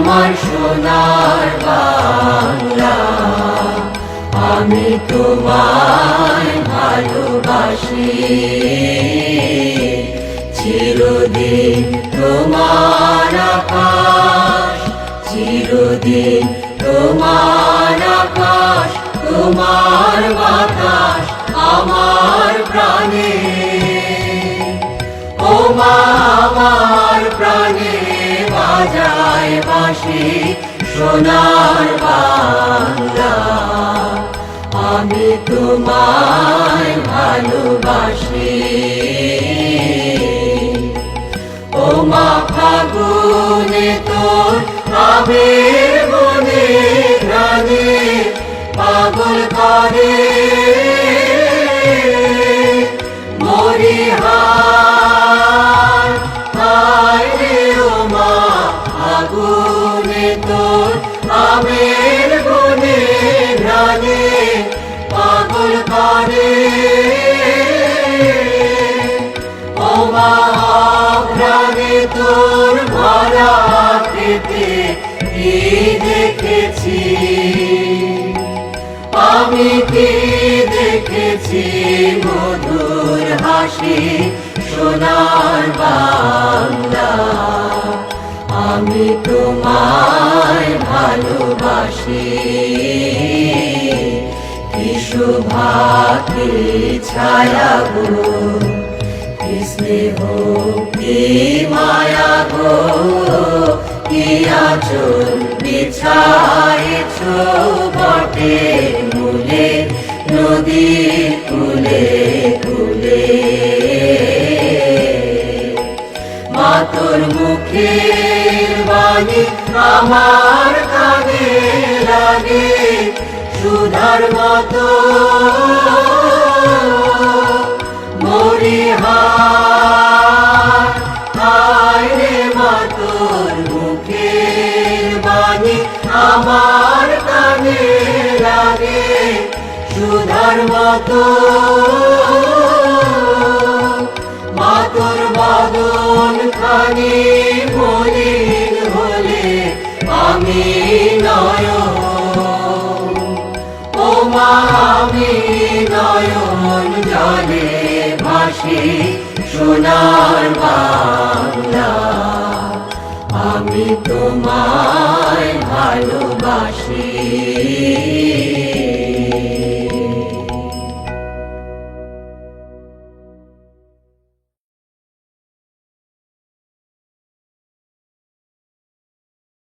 আমার সোনার বাংলা, আমি তোমায় ভালোবাসি। চিরদিন তোমার আকাশ, চিরদিন তোমার আকাশ, তোমার বাতাস আমার প্রাণে। ও মা আমার প্রাণে বাজায় বাঁশি সোনার বাংলা, আমি তোমায় ভালোবাসি। ও মা ফাগুনে তোর আবির বনে ঘ্রাণে পাগল করে মরি হায় হায় রে। ও মা ফাগুনে তোর আবির বনে ঘ্রাণে পাগল করে। ও মা ঘ্রাণে তোর ভরা খেতে কি দেখেছি, আমি কি দেখেছি মধুর হাসি সোনার বাংলা, আমি তোমায় ভালোবাসি। কি শোভা কি ছায়া গো, কি স্নেহ কি মায়া গো, কি আঁচল বিছায়েছ বটের মূলে নদীর কূলে কূলে। মা তোর মুখের বাণী আমার কানে লাগে সুধার মতো মরি হায় হায় রে। মা তোর মুখের বাণী আমার কানে লাগে সুধার মতো। মা তোর বদন খানি মলিন হলে আমি নয়ন, ও মা আমি নয়ন জলে ভাসি সোনার বাংলা,